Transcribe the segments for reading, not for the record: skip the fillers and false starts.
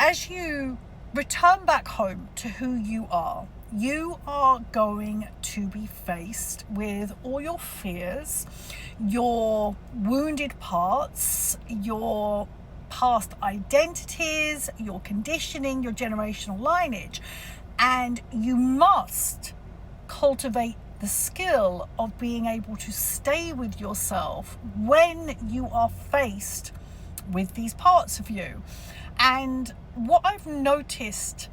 as you return back home to who you are going to be faced with all your fears, your wounded parts, your past identities, your conditioning, your generational lineage. And you must cultivate the skill of being able to stay with yourself when you are faced with these parts of you. And what I've noticed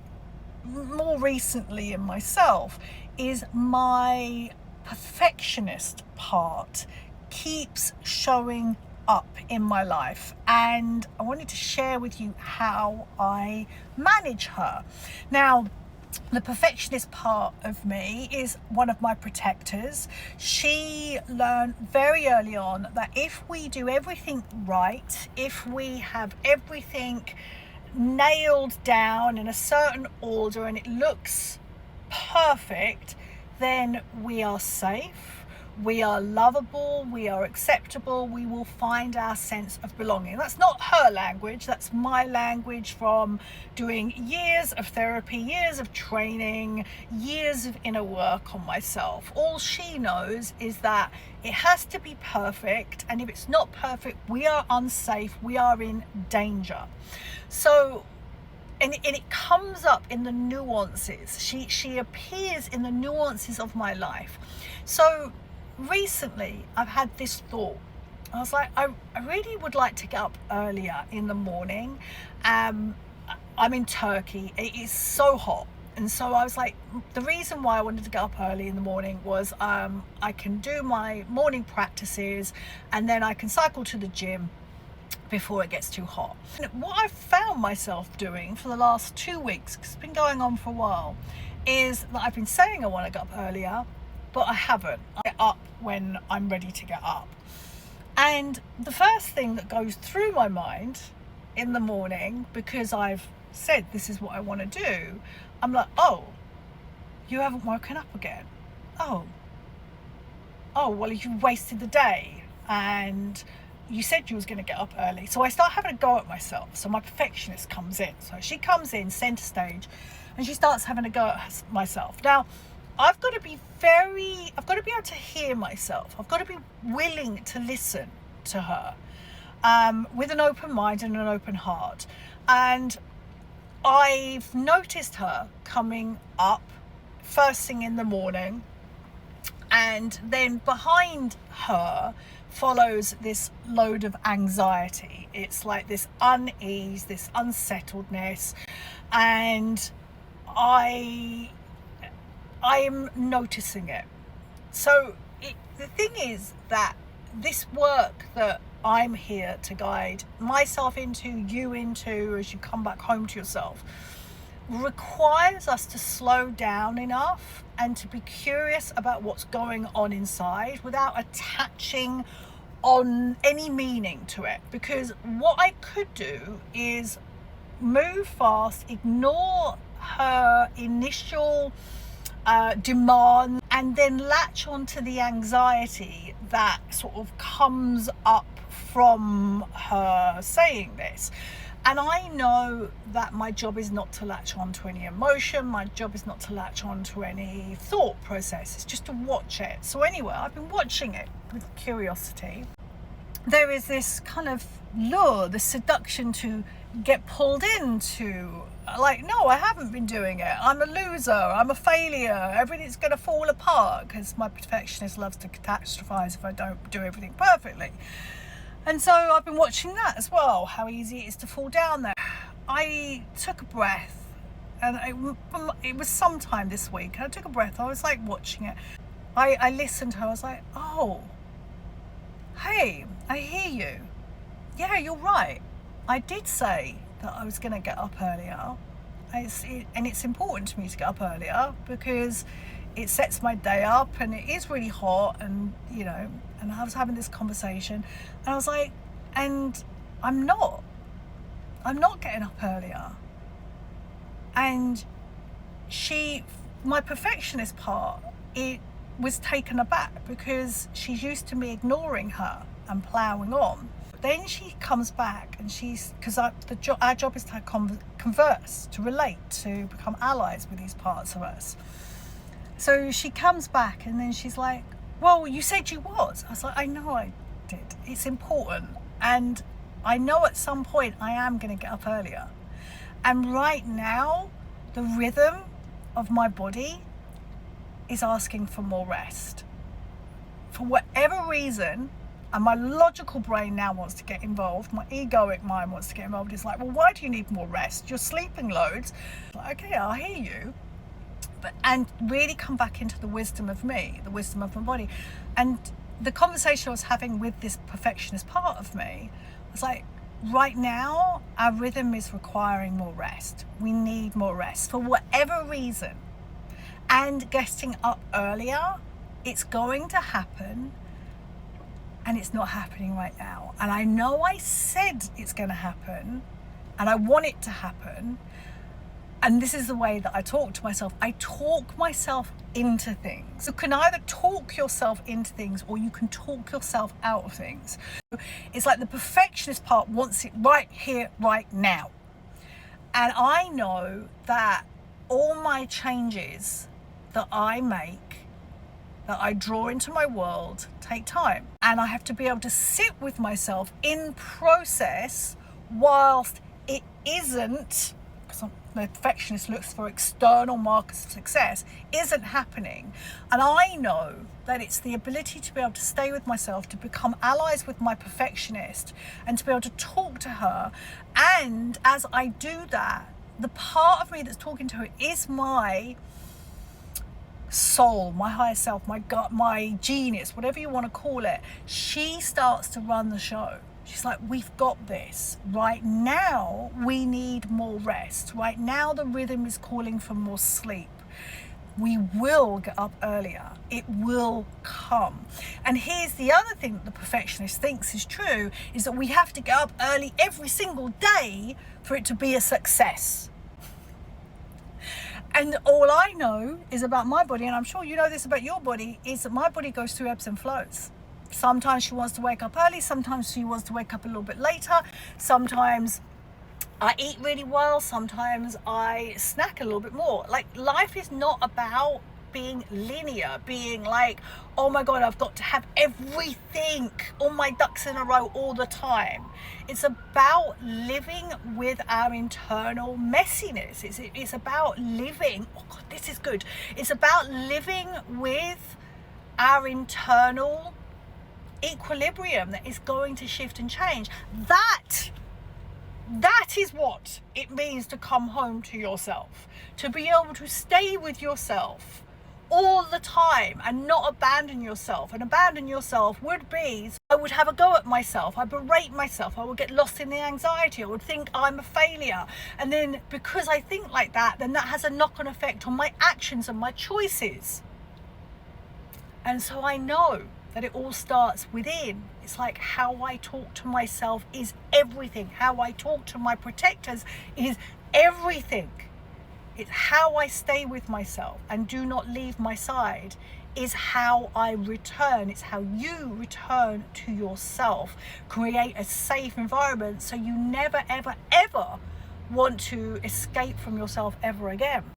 more recently in myself is my perfectionist part keeps showing up in my life, and I wanted to share with you how I manage her. Now, the perfectionist part of me is one of my protectors. She learned very early on that if we do everything right, if we have everything nailed down in a certain order and it looks perfect, then we are safe, we are lovable, we are acceptable, we will find our sense of belonging. That's not her language, that's my language from doing years of therapy, years of training, years of inner work on myself. All she knows is that it has to be perfect, and if it's not perfect, we are unsafe, we are in danger. So, and it comes up in the nuances. She appears in the nuances of my life. So recently I've had this thought. I was like, I really would like to get up earlier in the morning. I'm in Turkey. It is so hot. And so I was like, the reason why I wanted to get up early in the morning was I can do my morning practices and then I can cycle to the gym before it gets too hot. And what I've found myself doing for the last 2 weeks, because it's been going on for a while, is that I've been saying I want to get up earlier, but I haven't. I get up when I'm ready to get up. And the first thing that goes through my mind in the morning, because I've said this is what I want to do, I'm like, oh, you haven't woken up again. Oh, well, you wasted the day and you said you was going to get up early. So I start having a go at myself. So my perfectionist comes in. So she comes in center stage and she starts having a go at myself. Now, I've got to be able to hear myself. I've got to be willing to listen to her with an open mind and an open heart. And I've noticed her coming up first thing in the morning, and then behind her follows this load of anxiety. It's like this unease, this unsettledness, and I am noticing it. So the thing is that this work that I'm here to guide myself into, you into, as you come back home to yourself, requires us to slow down enough and to be curious about what's going on inside without attaching on any meaning to it. Because what I could do is move fast, ignore her initial demand, and then latch onto the anxiety that sort of comes up from her saying this. And I know that my job is not to latch onto any emotion, my job is not to latch onto any thought process, it's just to watch it. So anyway, I've been watching it with curiosity. There is this kind of lure, the seduction to get pulled into, like, no, I haven't been doing it, I'm a loser, I'm a failure, everything's going to fall apart, because my perfectionist loves to catastrophize if I don't do everything perfectly. And so I've been watching that as well, how easy it is to fall down there. I took a breath, and it was sometime this week, and I took a breath, I was like watching it. I listened to her, I was like, oh, hey, I hear you. Yeah, you're right. I did say that I was going to get up earlier. And it's important to me to get up earlier because it sets my day up, and it is really hot, and and I was having this conversation and I was like, and I'm not getting up earlier. And my perfectionist part, it was taken aback because she's used to me ignoring her and ploughing on. then she comes back and because our job is to converse, to relate, to become allies with these parts of us. So she comes back and then she's like, well, you said you was. I was like, I know I did. It's important. And I know at some point I am going to get up earlier. And right now, the rhythm of my body is asking for more rest. For whatever reason, and my logical brain now wants to get involved, my egoic mind wants to get involved. It's like, well, why do you need more rest? You're sleeping loads. Like, okay, I hear you. And really come back into the wisdom of me, the wisdom of my body. And the conversation I was having with this perfectionist part of me was like, right now, our rhythm is requiring more rest. We need more rest for whatever reason. And getting up earlier, it's going to happen. And it's not happening right now. And I know I said it's going to happen and I want it to happen. And this is the way that I talk to myself. I talk myself into things. You can either talk yourself into things or you can talk yourself out of things. It's like the perfectionist part wants it right here, right now. And I know that all my changes that I make, that I draw into my world, take time. And I have to be able to sit with myself in process whilst it isn't, because the perfectionist looks for external markers of success, isn't happening. And I know that it's the ability to be able to stay with myself, to become allies with my perfectionist, and to be able to talk to her. And as I do that, the part of me that's talking to her is my soul, my higher self, my gut, my genius, whatever you want to call it. She starts to run the show. She's like, we've got this. Right now, we need more rest. Right now, the rhythm is calling for more sleep. We will get up earlier. It will come. And here's the other thing that the perfectionist thinks is true, is that we have to get up early every single day for it to be a success. And all I know is about my body, and I'm sure you know this about your body, is that my body goes through ebbs and flows. Sometimes she wants to wake up early, sometimes she wants to wake up a little bit later, sometimes I eat really well, sometimes I snack a little bit more. Like, life is not about being linear, being like, oh my God, I've got to have everything, all my ducks in a row all the time. It's about living with our internal messiness. It's about living, oh God, this is good. It's about living with our internal equilibrium that is going to shift and change. That is what it means to come home to yourself, to be able to stay with yourself all the time and not abandon yourself. And abandon yourself would be, I would have a go at myself, I berate myself, I would get lost in the anxiety, I would think I'm a failure. And then because I think like that, then that has a knock-on effect on my actions and my choices. And so I know that it all starts within. It's like how I talk to myself is everything. How I talk to my protectors is everything. It's how I stay with myself and do not leave my side is how I return. It's how you return to yourself. Create a safe environment so you never, ever, ever want to escape from yourself ever again.